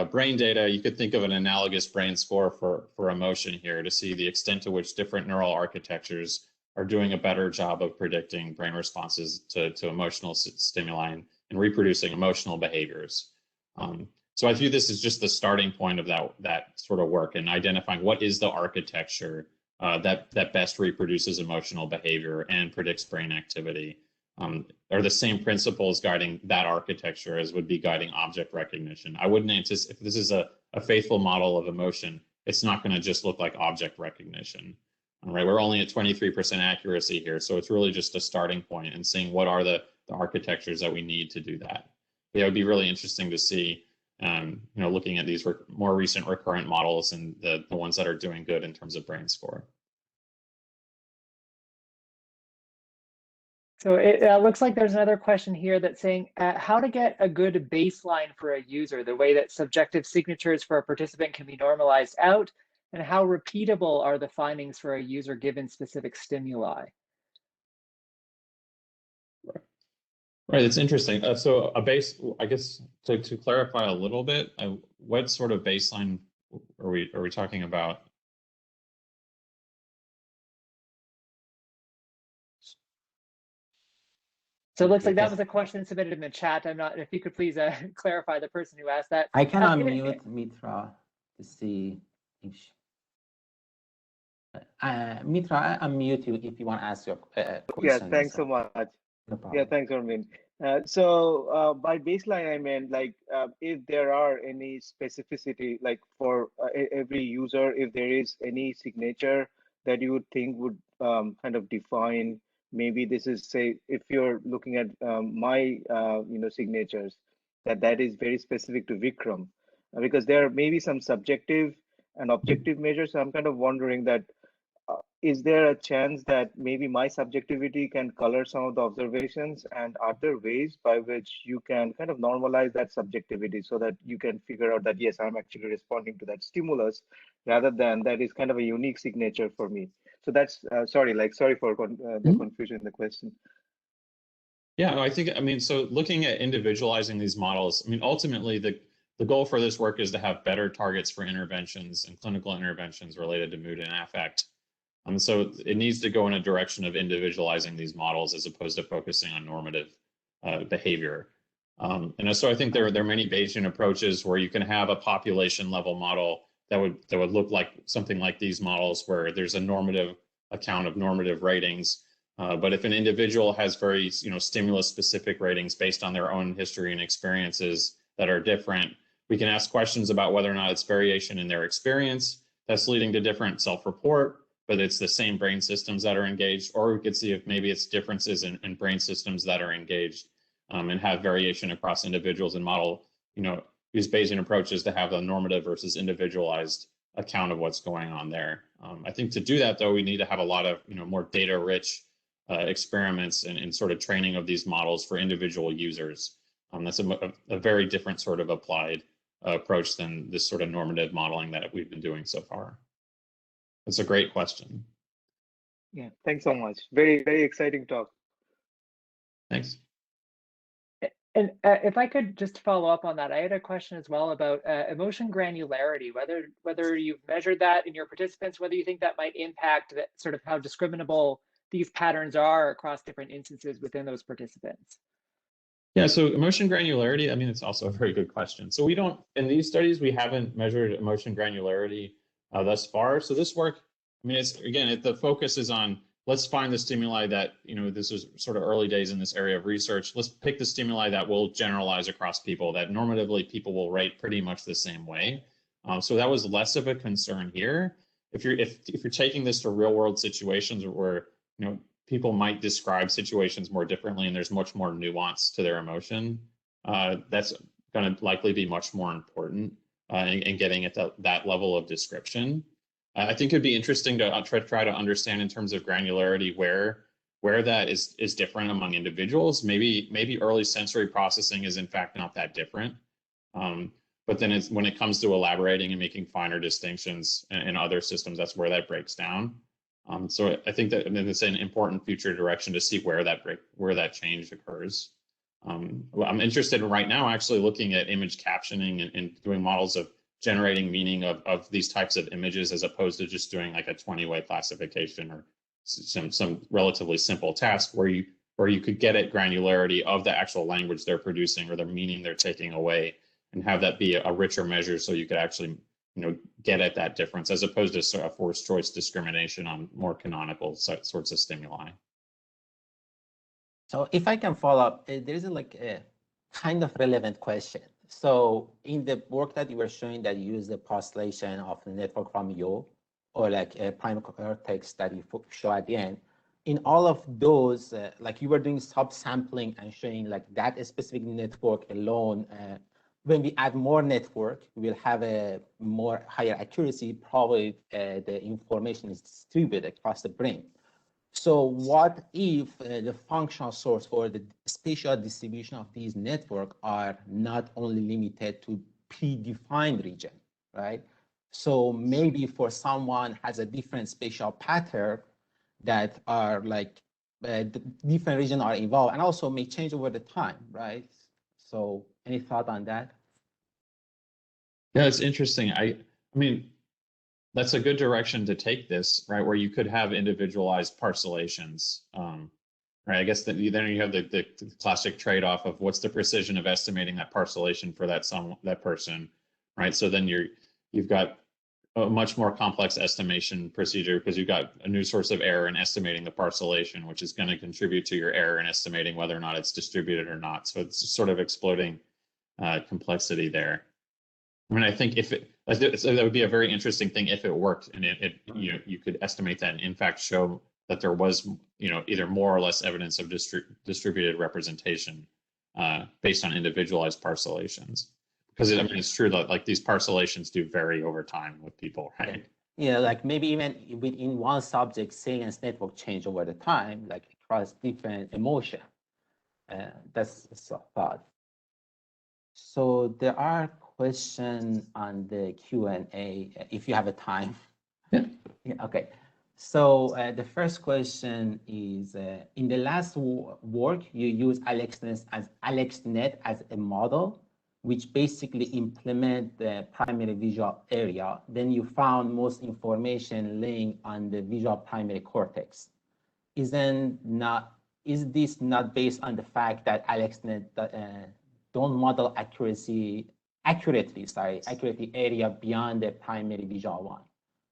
brain data. You could think of an analogous BrainScore for emotion here to see the extent to which different neural architectures are doing a better job of predicting brain responses to emotional stimuli and reproducing emotional behaviors. So I view this as just the starting point of that sort of work and identifying what is the architecture that best reproduces emotional behavior and predicts brain activity. Are the same principles guiding that architecture as would be guiding object recognition. I wouldn't anticipate, if this is a faithful model of emotion, it's not going to just look like object recognition. All right, we're only at 23% accuracy here, so it's really just a starting point and seeing what are the architectures that we need to do that. Yeah, it would be really interesting to see, looking at these more recent recurrent models and the ones that are doing good in terms of BrainScore. So it looks like there's another question here that's saying how to get a good baseline for a user, the way that subjective signatures for a participant can be normalized out, and how repeatable are the findings for a user given specific stimuli? Right, it's interesting. So I guess to clarify a little bit, what sort of baseline are we talking about? So it looks like that was a question submitted in the chat. If you could please clarify the person who asked that. I can unmute Mitra to see if Mitra, I unmute you if you want to ask your Yeah, question as thanks so well. much. No Yeah, problem. thanks, Armin. So by baseline, I meant like if there are any specificity, like for every user, if there is any signature that you would think would kind of define, maybe this is, say, if you're looking at my signatures, that is very specific to Vikram, because there may be some subjective and objective measures. So I'm kind of wondering that is there a chance that maybe my subjectivity can color some of the observations, and are there ways by which you can kind of normalize that subjectivity so that you can figure out that, yes, I'm actually responding to that stimulus rather than that is kind of a unique signature for me? So that's, sorry for the confusion in the question. Yeah, I think, so looking at individualizing these models, ultimately the goal for this work is to have better targets for interventions and clinical interventions related to mood and affect. So it needs to go in a direction of individualizing these models as opposed to focusing on normative behavior. And so I think there are many Bayesian approaches where you can have a population level model that would look like something like these models, where there's a normative account of normative ratings. But if an individual has very stimulus specific ratings based on their own history and experiences that are different, we can ask questions about whether or not it's variation in their experience that's leading to different self-report, but it's the same brain systems that are engaged, or we could see if maybe it's differences in brain systems that are engaged, and have variation across individuals, and model, use Bayesian approaches to have a normative versus individualized account of what's going on there. I think to do that, though, we need to have a lot of more data-rich experiments and sort of training of these models for individual users. That's a very different sort of applied approach than this sort of normative modeling that we've been doing so far. That's a great question. Yeah, thanks so much. Very, very exciting talk. Thanks. And if I could just follow up on that, I had a question as well about emotion granularity, whether you've measured that in your participants, whether you think that might impact that sort of how discriminable these patterns are across different instances within those participants. Yeah, so emotion granularity, it's also a very good question. So we don't, in these studies, we haven't measured emotion granularity thus far. So this work, it's, again, the focus is on, let's find the stimuli that, this is sort of early days in this area of research. Let's pick the stimuli that will generalize across people, that normatively people will rate pretty much the same way. So that was less of a concern here. If you're taking this to real world situations where, people might describe situations more differently and there's much more nuance to their emotion, that's going to likely be much more important in getting at that level of description. I think it'd be interesting to try to understand in terms of granularity where that is different among individuals. Maybe early sensory processing is in fact not that different. But then when it comes to elaborating and making finer distinctions in other systems, that's where that breaks down. So I think that it's an important future direction to see where that change occurs. I'm interested in right now actually looking at image captioning and doing models of generating meaning of these types of images, as opposed to just doing like a 20-way classification or some relatively simple task where you could get at granularity of the actual language they're producing or the meaning they're taking away, and have that be a richer measure so you could actually get at that difference, as opposed to sort of forced choice discrimination on more canonical sorts of stimuli. So if I can follow up, there is a kind of relevant question. So in the work that you were showing that you use the postulation of the network from Yo, or like a prime cortex that you show at the end, in all of those, like you were doing subsampling and showing like that specific network alone, when we add more network, we'll have a more higher accuracy. Probably the information is distributed across the brain. So what if the functional source or the spatial distribution of these networks are not only limited to predefined region, right? So maybe for someone has a different spatial pattern that are like the different regions are involved and also may change over the time, right? So any thought on that? Yeah, it's interesting. I mean, that's a good direction to take this, right? Where you could have individualized parcellations, right? I guess that then you have the classic trade-off of what's the precision of estimating that parcellation for that person, right? So then you've got a much more complex estimation procedure because you've got a new source of error in estimating the parcellation, which is going to contribute to your error in estimating whether or not it's distributed or not. So it's sort of exploding complexity there. I mean, I think so that would be a very interesting thing if it worked and you could estimate that and in fact show that there was either more or less evidence of distributed representation based on individualized parcellations. Because I mean, it's true that like these parcellations do vary over time with people, right? Yeah, like maybe even within one subject, salience network change over the time, like across different emotion. That's a thought. So there are questions on the Q&A if you have a time. Yeah. Okay. So the first question is, in the last work, you use AlexNet as a model, which basically implement the primary visual area. Then you found most information laying on the visual primary cortex. Is this not based on the fact that AlexNet don't model accurately area beyond the primary visual one?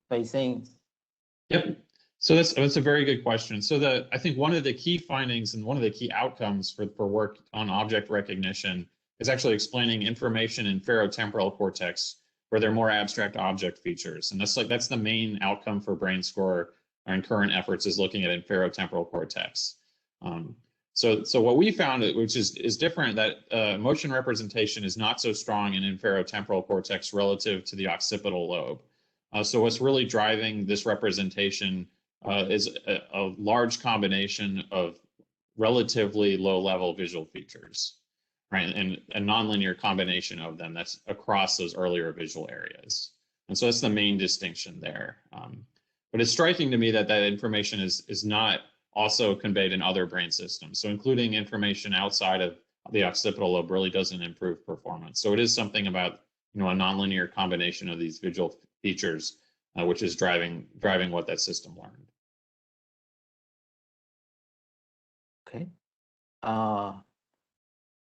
So he's saying. Yep. So that's a very good question. So I think one of the key findings and one of the key outcomes for work on object recognition is actually explaining information in ferrotemporal cortex where there are more abstract object features. And that's the main outcome for BrainScore and current efforts is looking at in ferrotemporal cortex. So what we found, which is different, that motion representation is not so strong in inferotemporal cortex relative to the occipital lobe. So what's really driving this representation is a large combination of relatively low-level visual features, right? And a nonlinear combination of them that's across those earlier visual areas. And so that's the main distinction there. But it's striking to me that information is not also conveyed in other brain systems. So including information outside of the occipital lobe really doesn't improve performance. So it is something about a nonlinear combination of these visual features, which is driving what that system learned. Okay.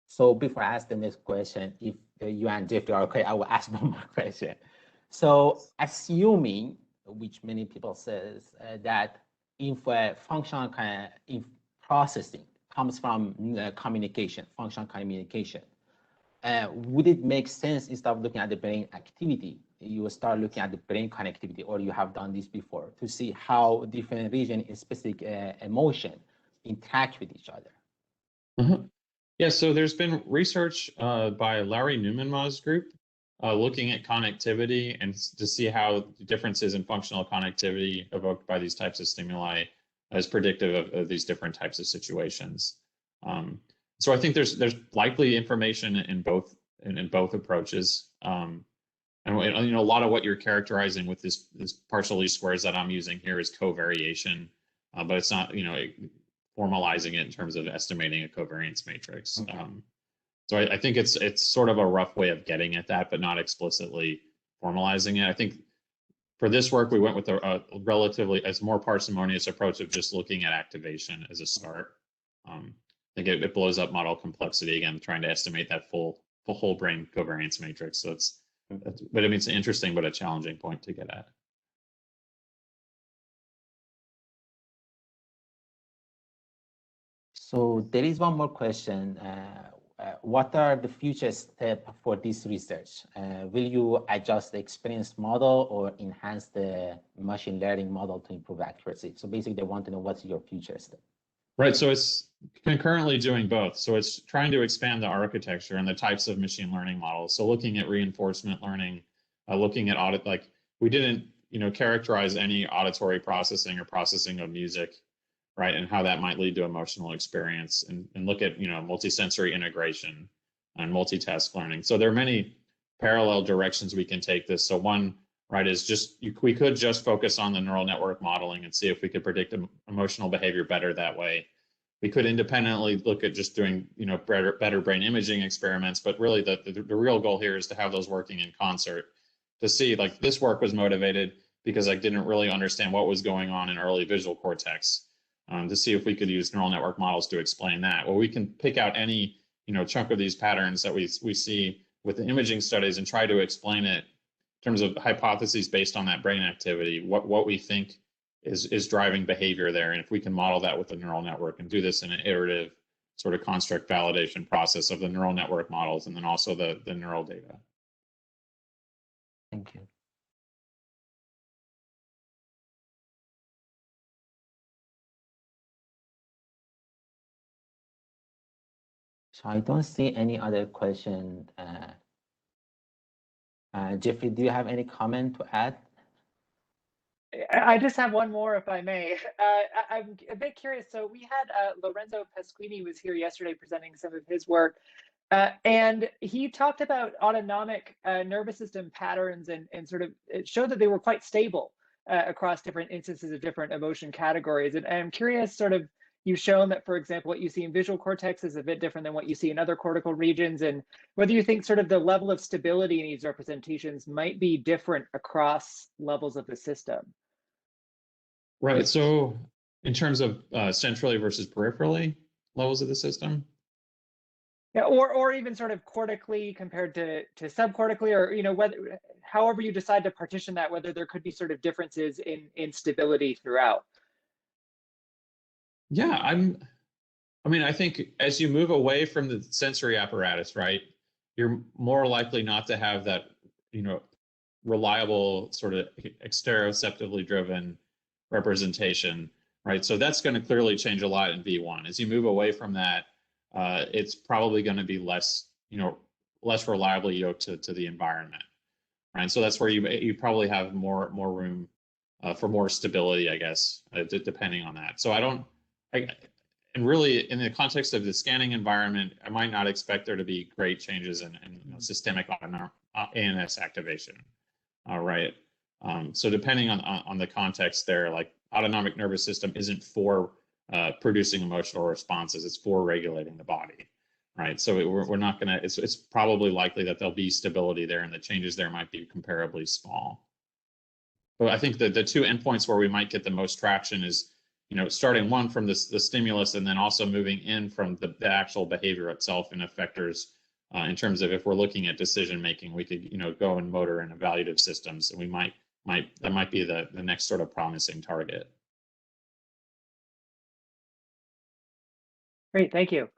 So before I ask the next question, if you and Jeffrey are okay, I will ask one more question. So assuming, which many people says, that if functional processing comes from communication, functional communication, would it make sense instead of looking at the brain activity, you will start looking at the brain connectivity, or you have done this before, to see how different region in specific emotion interact with each other? Mm-hmm. Yeah, so there's been research by Larry Newman's group looking at connectivity and to see how differences in functional connectivity evoked by these types of stimuli is predictive of these different types of situations. So I think there's likely information in both approaches. And a lot of what you're characterizing with this partial least squares that I'm using here is covariation, but it's not formalizing it in terms of estimating a covariance matrix. Okay. So I think it's sort of a rough way of getting at that, but not explicitly formalizing it. I think for this work, we went with a relatively more parsimonious approach of just looking at activation as a start. I think it blows up model complexity again, trying to estimate that full whole brain covariance matrix. So but I mean, it's an interesting but a challenging point to get at. So there is one more question. What are the future steps for this research? Will you adjust the experience model or enhance the machine learning model to improve accuracy? So basically, they want to know what's your future step. Right. So it's concurrently doing both. So it's trying to expand the architecture and the types of machine learning models. So looking at reinforcement learning, looking at like we didn't, characterize any auditory processing or processing of music, right, and how that might lead to emotional experience, and look at multisensory integration and multitask learning. So there are many parallel directions we can take this. So one, right, is we could just focus on the neural network modeling and see if we could predict emotional behavior better that way. We could independently look at just doing better brain imaging experiments, but really the real goal here is to have those working in concert, to see like this work was motivated because I didn't really understand what was going on in early visual cortex. To see if we could use neural network models to explain that. Well, we can pick out any chunk of these patterns that we see with the imaging studies and try to explain it terms of hypotheses based on that brain activity, what we think is driving behavior there. And if we can model that with the neural network and do this in an iterative sort of construct validation process of the neural network models and then also the neural data. Thank you. So I don't see any other question. Jeffrey, do you have any comment to add? I just have one more, if I may. I'm a bit curious. So we had Lorenzo Pasquini was here yesterday presenting some of his work, and he talked about autonomic nervous system patterns and sort of it showed that they were quite stable across different instances of different emotion categories. And I'm curious, sort of, you've shown that, for example, what you see in visual cortex is a bit different than what you see in other cortical regions, and whether you think sort of the level of stability in these representations might be different across levels of the system. Right. So in terms of centrally versus peripherally levels of the system? Yeah, or even sort of cortically compared to subcortically, or whether however you decide to partition that, whether there could be sort of differences in stability throughout. Yeah, I think as you move away from the sensory apparatus, right, you're more likely not to have that, reliable sort of exteroceptively driven representation, right? So that's going to clearly change a lot in V1. As you move away from that, it's probably going to be less reliably yoked to the environment, right? So that's where you probably have more room for more stability, I guess, depending on that. So and really, in the context of the scanning environment, I might not expect there to be great changes in systemic ANS activation. All right. So depending on the context there, like autonomic nervous system isn't for producing emotional responses; it's for regulating the body, right? So we're not gonna. It's probably likely that there'll be stability there, and the changes there might be comparably small. But I think that the two endpoints where we might get the most traction is, starting one from the stimulus and then also moving in from the actual behavior itself and effectors. In terms of if we're looking at decision making, we could go in motor and evaluative systems, and we that might be the next sort of promising target. Great, thank you.